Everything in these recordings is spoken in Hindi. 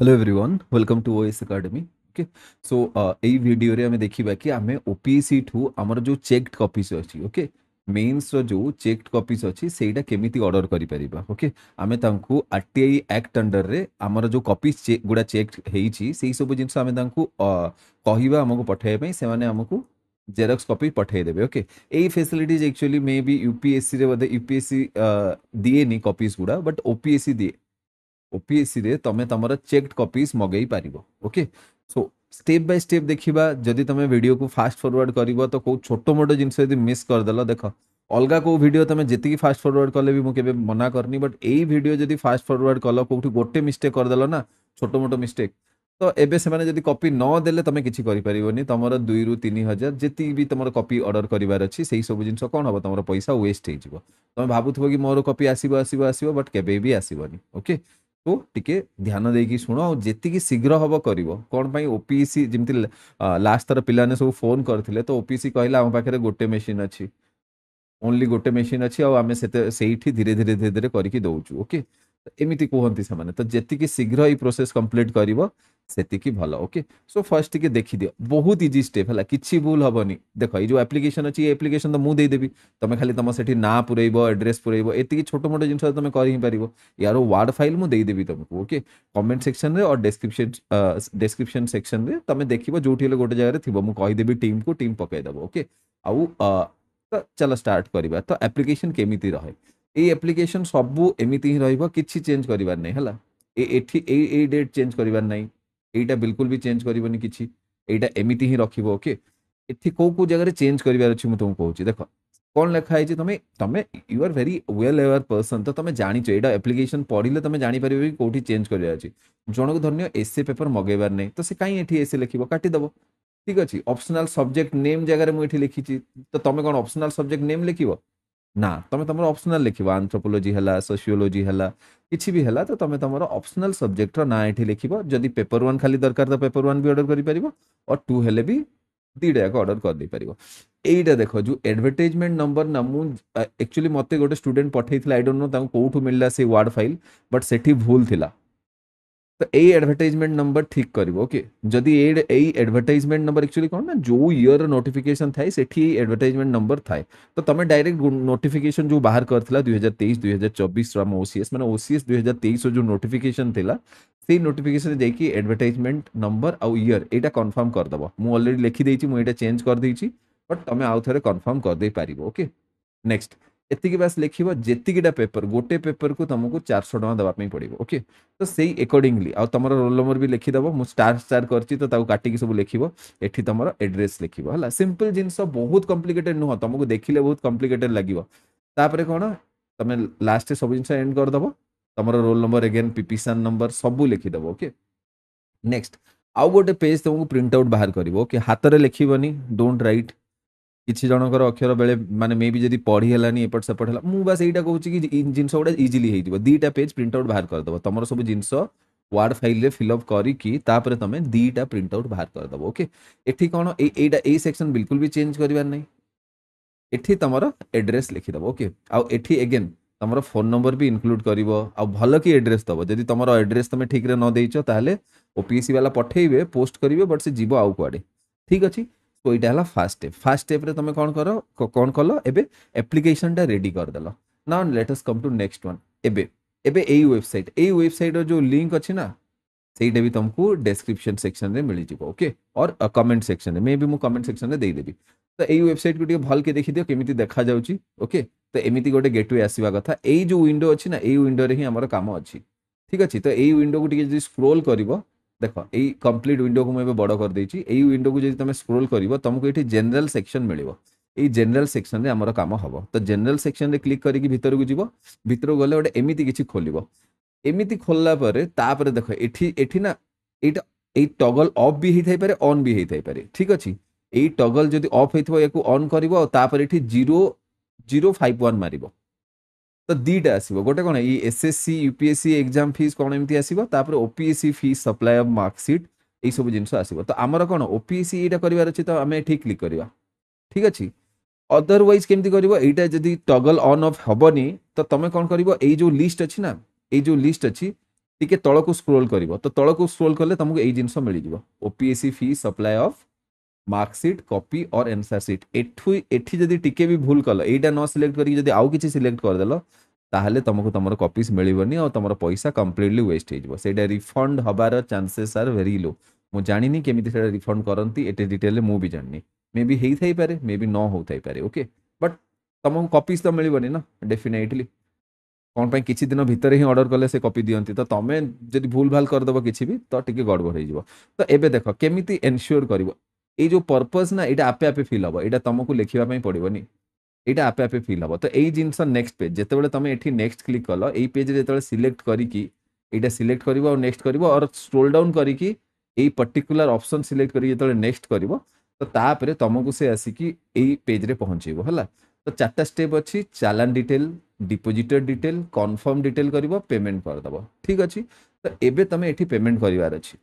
Hello everyone welcome to OS Academy. Okay so एई वीडियो रे हमें देखिबा कि हमें ओपीएससी ठू हमर जो चेक्ड कॉपीज अछि। ओके मेंस रो जो चेक्ड कॉपीज अछि सेटा केमिति ऑर्डर करि परिबा। ओके आमे तांकू आरटीआई एक्ट अंडर रे हमर जो कॉपीज गुडा चेक हेइची सेई सब जिंस हमें तांकू कहिबा हमको पठाए पई से माने हमको जेरॉक्स कॉपी पठाई देबे। ओके एई facilities actually maybe UPSC रे बदे यूपीएससी दिए नी कॉपीज गुडा बट ओपीएससी दिए। ओपीएससी रे तमे तमरा चेक्ड कॉपीज मगई पारिबो। Okay so step by step देखिबा जदि तमे वीडियो को फास्ट फॉरवर्ड करिवो तो को छोटो मोटो जिंस यदि मिस कर देलो देखो अलगा को वीडियो तमे जेतिकी फास्ट फॉरवर्ड कले भी मु केबे मना करनी बट एई वीडियो जदि फास्ट फॉरवर्ड कलो कोठी गोटे मिस्टेक कर देलो ना छोटो मोटो मिस्टेक तो एबे से माने जदि कॉपी न देले तमे किछि करि परिबोनी तमरा 2 रु 3000 जेति भी तमरा कॉपी ऑर्डर करिवार अछि सेही सब जिंस कोन हबो तमरा पैसा वेस्ट हे जिवो तमे भाबुथबो कि मोर कॉपी आसीबो आसीबो आसीबो बट केबे भी आसीबोनी। ओके तो टिके ध्यान देकी शुण और जेतिकी शीघ्र हब करिवो कोन पई ओपीसी जेमति लास्ट थर पिलाने सब फोन करथिले तो ओपीसी कहला हम पाखरे गोटे मशीन अछि ओनली गोटे मेसीन अच्छी आम से धीरे धीरे धीरे धीरे करके दौचु। ओके एमती कहते से तो जी शीघ्र ये प्रोसेस कंप्लीट कर सेतिकी भल। ओके सो फर्स्ट टिके देखी दियो बहुत इजी स्टेप है किसी भूल हेनी देख ये जो एप्लिकेशन अच्छी एप्लिकेशन तो मुझे देदेवी तुम खाली तुम से ना पुरेब एड्रेस पुरेब एति छोट मोट जिन तुम कर यार वार्ड फाइल मुझे देदेवी तुमको। ओके कमेंट सेक्शन रे और डिस्क्रिप्शन सेक्शन रे तुम देखो जो गोटे जगह थी मुझे कहीदेवी टीम को टीम पकईदेव। ओके आउ तो चलो स्टार्ट करवा तो एप्लिकेशन केमिति रहे ये एप्लिकेशन सबू एमिति ही रहिबो किछि चेंज करिवार नै हला एठी ए डेट चेंज करिवार नै एटा बिल्कुल भी चेंज करिवोनी किछि एटा एमिति ही रखिबो। ओके एठी को जगह रे चेंज करिवार अछि मु तुमको कहूची देखो कोन लेखा है तमे तमे you are very well aware person तो तमे जानि छ एटा एप्लिकेशन पढिले तमे जानि परिबो कि कोठी चेंज करिवार अछि जनक धन्य एसए पेपर मगेबार नै तो से काई एठी एसए लिखिबो काटि दबो ठीक अच्छे ऑप्शनल सब्जेक्ट नेम जगह मुझे लिखी तो तुम कौन ऑप्शनल सब्जेक्ट नेम लिख ना तुम तुम ऑप्शनल लिख आंथ्रोपोलॉजी है सोशियोलॉजी है किसी भी है तो तुम तुम ऑप्शनल सब्जेक्ट ना ये लिख जदि पेपर वन खाली दरकार तो पेपर वन भी ऑर्डर कर और टू हेले भी दीटा जाक ऑर्डर कर दे पारिबो। एइटा देखो जो एडवर्टाइजमेंट नंबर ना मु एक्चुअली मते गोटे स्टूडेंट पठेइथिला आई डोंट नो ताको कोठु मिलला से वर्ड फाइल बट सेठी भूल थिला तो यही एडवर्टाइजमेंट नंबर ठीक करिवो। ओके जदि यही एडवर्टाइजमेंट नंबर एक्चुअली कौन ना जो ईयर नोटिफिकेशन थाए सेठी एडवर्टाइजमेंट नंबर थाए तो तमे डायरेक्ट नोटिफिकेशन जो बाहर करथिला 2023 2024 राम ओसीएस माने ओसीएस 2023 जो नोटिफिकेशन थिला सेही नोटिफिकेशन जाइकी एडवर्टाइजमेंट नंबर आउ ईयर एटा कंफर्म कर दबो मु ऑलरेडी लिखि देइची मु एटा चेंज कर देइची बट तमे आउ थरे कंफर्म कर दे पारिबो। ओके नेक्स्ट एतिकी बास लिखिबो जेतिकीटा पेपर गोटे पेपर को तुमको 400 टका दबा पई पड़िबो। ओके तो सेही अकॉर्डिंगली आ तमर रोल नंबर भी लिखिदेव मु स्टार स्टार करची तो ताऊ काटिकी सब लिखिबो एठी तमर एड्रेस लिखिबो हला सिंपल जिंस बहुत कॉम्प्लिकेटेड नुह तुमको देखिले बहुत कॉम्प्लिकेटेड लागिबो तापरे कोन तमे लास्ट सब जिंस एंड कर दबो तमर रोल नंबर अगेन पीपीसन नंबर सब लिखिदेव। ओके नेक्स्ट आउ गोटे पेज तुमको प्रिंट आउट बाहर करिवो। ओके हाथ रे लिखिबोनी डोंट राइट किसी जनकर अक्षर बेले माने मे भी जदि पढ़ी हेलानी एपट सेपट होला मु बस एइटा कहूची कि जिनस गुडा इजीली हे जिवो दीटा पेज प्रिंट आउट बाहर कर दबो तमरो सब जिनस वर्ड फाइल रे फिल अप करी की तापरे तमे दीटा प्रिंट आउट बाहर कर दबो। ओके एठी कोन एइटा ए सेक्शन बिल्कुल भी चेंज करिवार नै एठी तमरो एड्रेस लिखि दबो। ओके आ एठी अगेन तमरो फोन नंबर भी इंक्लूड करिवो आ भलो की एड्रेस दबो जदि तमरो एड्रेस तमे ठीक रे न देइचो ताहले ओपीएससी वाला पठेइबे पोस्ट करिवे बट से जीवो आउ कुआडे ठीक अछि तो यहाँ है फास्ट स्टेप रे तुम कौन कर कौन कल एबे एप्लिकेशन टा रेडी कर देल now let us come to next one एबे एबे एई वेबसाइट रो जो लिंक अछि ना ସେଇଟା ବି तुमको डिस्क्रिप्शन सेक्शन रे मिल जिवो। ओके और कमेंट सेक्शन रे मे भी मु कमेंट सेक्शन रे देई देबी तो एई वेबसाइट को भल के देखि दियो केमिति देखा जाउची। ओके तो एमिति गोटे गेटवे आसीबा कथा एई जो विंडो अछि ना एई विंडो रे ही हमर काम अछि ठीक अछि तो एई विंडो को टिके स्क्रॉल करिवो देखो यही कंप्लीट विंडो को मुझे बड़ कर देछि एई विंडो को जदि तुम स्क्रॉल करिवो तुमको ये जनरल सेक्शन मिलिवो एई जनरल सेक्शन रे हमर काम हबो तो जनरल सेक्शन रे क्लिक करिक भीतर को जीवो भीतर को गले गोटे एमिति किछि खोलिवो एमिति खोलला परे तापरे देखो एठी एठी ना एटा एई टगल ऑफ भी हेथाइ पारे ऑन भी हेथाइ पारे ठीक अछि एई टगल जदि ऑफ हेथबो याकू ऑन करिवो तापरे एठी 0051 मारिवो तो दीटा आसीबो गोटे कोन ई एसएससी यूपीएससी एग्जाम फीस कोन एमती आसीबो तापर OPSC fees supply of marksheet এই सब जिनस आसीबो तो आमर कोन ओपीएससी एटा करिवार अछि तो आमे ठीक क्लिक करिवा ठीक अछि अदरवाइज केमती करिवो एटा जदी टगल ऑन ऑफ हबनी तो तमे कोन करिवो एई जो लिस्ट अछि ना एई जो लिस्ट अछि टिके तळकू स्क्रोल करिवो तो तळकू स्क्रोल कले तुमको एई जिंस मिल जिवो OPSC fee supply of marksheet copy और एनसर सीट एठी जदि टिके भी भूल कल एटा न सिलेक्ट करी जदि आउ किछि सिलेक्ट कर देलो ताहले तुमको तुमर कॉपीज मिलिबनी और तुमर पैसा कंप्लीटली वेस्ट हो जिवो सेटा रिफंड हबार चांसेस आर वेरी लो मु जानिनी केमिति सेटा रिफंड करंती एटे डिटेल मु भी जाननी मे बी हेई थाई पारे मे बी न हो थाई पारे ओके बट तुमको कॉपीज तो मिलिबनी ना डेफिनेटली कौन पाई किछि दिन भितर ही ऑर्डर कले से कॉपी दियंती तो तमे जदि भूल भाल कर दबो किछि भी तो टिके गड़बड़ हो जिवो तो एबे देखो केमिति एनश्योर करिवो এই যে पर्पस ना এটা আপে আপে ফিল হবো এটা তোমাকে লেখিবা পাই পড়িবনি এটা আপে আপে ফিল হবো তো এই জিনিস নেক্সট পেজ যেতেবেলে তুমি এটি নেক্সট ক্লিক কল এই পেজ যেতেবেলে সিলেক্ট করিকি এইটা সিলেক্ট করিব আর নেক্সট করিব আর স্ক্রোল ডাউন করিকি এই পার্টিকুলার অপশন সিলেক্ট করি যেতেবেলে নেক্সট করিব তো তাপরে তোমাকে সে আসিকি এই পেজ রে পৌঁছাইব হলা তো চারটা স্টেপ ଅଛି চালান detail depositor detail confirm detail করিব পেমেন্ট করদব ঠিক আছে তো এবে তুমি এটি পেমেন্ট করিবার আছে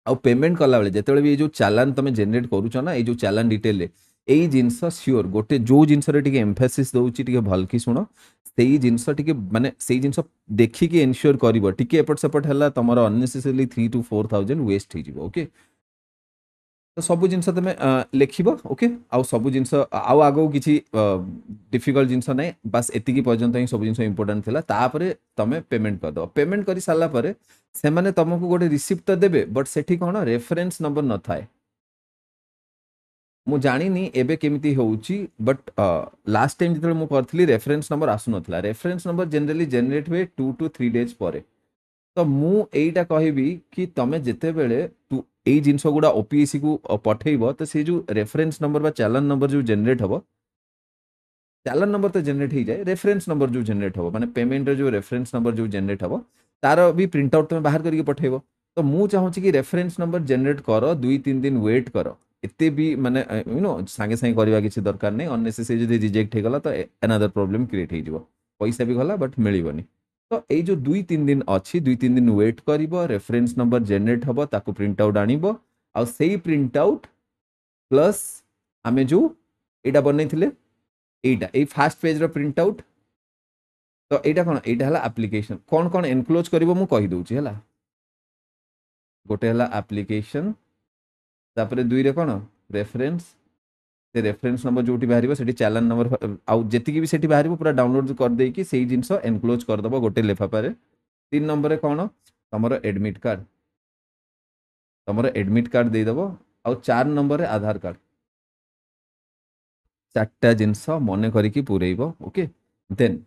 आउ पेमेंट कला बेले जेतेबेले भी जो चालान तमे जनरेट करूछ ना ए जो चालान डिटेल रे एई जिंस सियोर गोटे जो जिंस रे टिके एम्फेसिस दउची टिके भलकी सुनो सेई जिंस टिके माने सेई जिंस देखि के एन्श्योर करिवो टिके एपट सेपट हला तमरो अननेसेसरीली 3 to 4000 वेस्ट हो जिवो ओके तो सब जिनस तुम लिखब ओके आउ सब जिनस आउ आगो किसी डिफिकल्ट जिनस ना बस एतिकी पर्यंत ही सब जिनस इंपोर्टेंट थिला तापरे तमे पेमेंट कर दो पेमेंट करी साला परे से माने तुमको गोटे रिसिप्ट तो देबे but Sethi cone reference number न थाए मु जानिनी एबे केमिति होउची बट लास्ट टाइम जितले मु करथली रेफरेंस नंबर आसु नथला रेफरेंस नंबर जनरली जनरेट हुए 2 to 3 days परे तो मु एइटा कहबी कि तमे जेते बेले तू एई जिंस गुडा ओपीएससी को पठेइबो तो से जो रेफरेंस नंबर बा चालान नंबर जो जनरेट हबो चालान नंबर तो जनरेट ही जाए रेफरेंस नंबर जो जनरेट हबो माने पेमेंट रे जो रेफरेंस नंबर जो जनरेट हबो तार भी प्रिंट आउट तमे बाहर करके पठेइबो तो मु चाहूची कि रेफरेंस नंबर जनरेट करो 2-3 दिन वेट करो एते भी माने यू नो संगे संगे करबा किछि दरकार नै अननेसेसरी जदि रिजेक्ट हे गला तो अनदर प्रॉब्लम क्रिएट हे जिवो पैसा भी गला बट मिलिबनी तो ये जो 2-3 दिन अच्छी 2-3 दिन वेट करिब रेफरेंस नंबर जनरेट हम ताको प्रिंट आउट आनिब आ सेही प्रिंट आउट प्लस आमे जो एटा बनैथिले एटा ए फास्ट पेज रो प्रिंट आउट तो एटा कोन एटा हला एप्लीकेशन कोन कोन एनक्लोज करिवो मु कहि दउची हला गोटे हला एप्लीकेशन तापरे दुई रे कोन रेफरेंस से रेफरेंस नंबर जोटी बाहरिबो सेठी चालान नंबर आउ जेतिकी भी सेठी बाहरिबो पूरा डाउनलोड कर देकी सेही जिंस एनक्लोज कर दबो गोटे लेफापा रे 3 नंबर रे कोन तमरो एडमिट कार्ड दे दबो आउ 4 नंबर रे आधार कार्ड चारटा जिंस मने करिकी पुरैबो ओके देन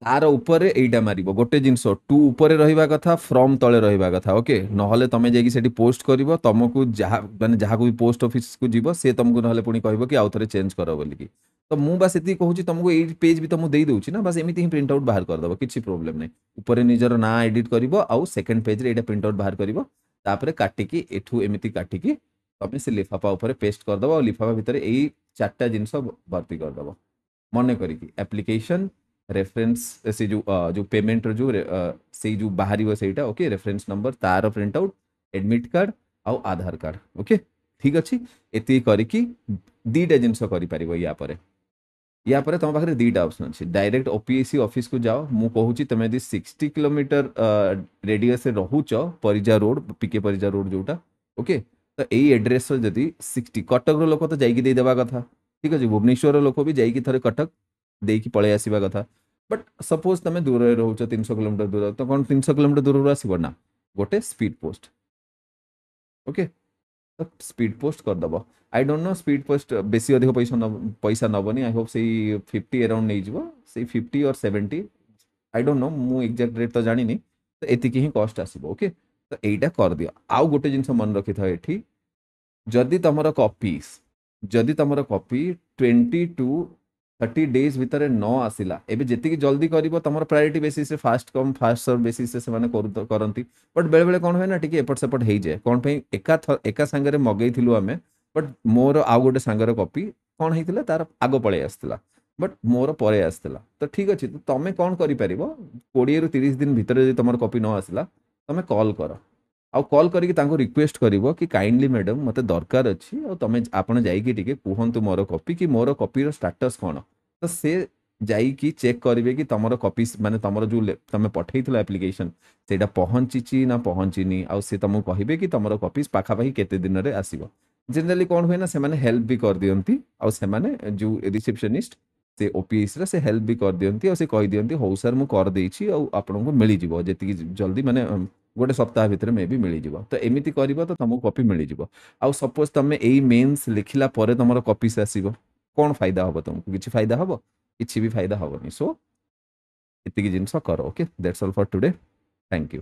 तार ऊपर एटा मारिबो गोटे जिंस 2 ऊपर रहिबा कथा फ्रॉम तळे रहिबा कथा ओके नहले तमे जेकी सेठी पोस्ट करिवो तुमको जहा माने जहा को भी पोस्ट ऑफिस को जीवो से तुमको नहले पुनी कहबो कि आउथरे चेंज करो बोली की तो मु बस एती कहूची तुमको ए पेज भी तुमको देई दउची ना बस एमिति ही प्रिंट आउट बाहर कर दबो किछि प्रॉब्लम नै ऊपर निजर ना एडिट करिवो आउ सेकंड पेज रे एटा प्रिंट आउट बाहर करिवो तापरे काटिकी एठू एमिति काटिकी तमे से लिफाफा ऊपर पेस्ट कर दबो लिफाफा भीतर एई चारटा जिंस भर्ती कर दबो मने करिकी एप्लीकेशन रेफरेंस से जो पेमेंट जो से जो बाहरी सेटा ओके रेफरेंस नंबर तार प्रिंट आउट एडमिट कार्ड आउ आधार कार्ड ओके ठीक अच्छे एति करिकी दीटा जिनस करि परिबो या परे तुम पाखे दीटा ऑप्शन अच्छे डायरेक्ट ओपीएससी ऑफिस को जाओ मु कहूची तुम यदि 60 किलोमीटर रेडियस रहुच परिजा रोड पीके परिजा रोड जोटा ओके तो यही एड्रेस जदि 60 कटक लोक तो जाइकी दे देबा कथा ठीक अच्छे भुवनेश्वर लोक भी जाइकी थरे कटक देकी पळे आसीबा कथा बट सपोज तुम दूर रोच 300 किलोमीटर दूर तो कौन 300 किलोमीटर दूर आसब ना गोटे स्पीड पोस्ट ओके तो स्पीड पोस्ट कर दबो I don't know speed post बेसी अधिक पैसा नबनी आई होप से 50 अराउंड नहीं जीवो से 50 और 70 आई डोंट नो मु एग्जैक्ट रेट तो जानी नहीं तो एतिकी ही कॉस्ट आसीबो ओके तो एटा कर दियो आउ गोटे जिंस मन रखि था एठी जदी तमरो कॉपी 20 to 30 डेज भितर न आसिला एबे जेतिकी जल्दी करिवो तमर प्रायोरिटी बेसिस से fast come fast serve basis से माने करंती बट बेले बेले कोन होय ना टिके एपट सेपट हेइ जाय कोन पई एका संगे मगई थिलु आमे बट मोर आउ गोटे संगर कॉपी कोन हेइतिला तार आगो पळे आस्तिला बट मोर परे आस्तिला तो ठीक अछि तो तमे कोन करि परिबो 20 रु 30 दिन भितर जे तमर कॉपी न आसिला तमे कॉल करो आउ कॉल करिक तांको रिक्वेस्ट करिवो कि काइंडली मैडम मते दरकार अछि और तमे आपण जाईकी टिके कुहंतु मोर कॉपी कि मोर कॉपी रो स्टेटस कोन तो से ଯାଇକି ଚେକ୍ କରିବେ କି ତମର କପିସ୍ ମାନେ ତମର ଯୋଉ ତମେ ପଠେଇଥିଲ ଆପ୍ଲିକେସନ ସେଇଟା ପହଞ୍ଚିଛି ନା ପହଞ୍ଚିନି, ଆଉ ସେ ତମକୁ କହିବେ କି ତମର କପିସ୍ ପାଖାପାଖି କେତେ ଦିନରେ ଆସିବ। ଜେନେରାଲି କ'ଣ ହୁଏ ନା ସେମାନେ ହେଲ୍ପ ବି କରିଦିଅନ୍ତି, ଆଉ ସେମାନେ ଯୋଉ ରିସେପସନିଷ୍ଟ ସେ ଓପିଏସ୍ର ସେ ହେଲ୍ପ ବି କରିଦିଅନ୍ତି, ଆଉ ସେ କହିଦିଅନ୍ତି ହଉ ସାର୍ ମୁଁ କରିଦେଇଛି ଆଉ ଆପଣଙ୍କୁ ମିଳିଯିବ ଯେତିକି ଜଲ୍ଦି ମାନେ ଗୋଟେ ସପ୍ତାହ ଭିତରେ ମେ ବି ମିଳିଯିବ। ତ ଏମିତି କରିବ ତ ତମକୁ କପି ମିଳିଯିବ। ଆଉ ସପୋଜ ତମେ ଏଇ ମେନ୍ସ ଲେଖିଲା ପରେ ତମର କପିସ୍ ଆସିବ, କ'ଣ ଫାଇଦା ହବ ତମକୁ? କିଛି ଫାଇଦା ହବ? କିଛି ବି ଫାଇଦା ହବନି। ସୋ ଏତିକି ଜିନିଷ କର। Okay, that's all for today. Thank you.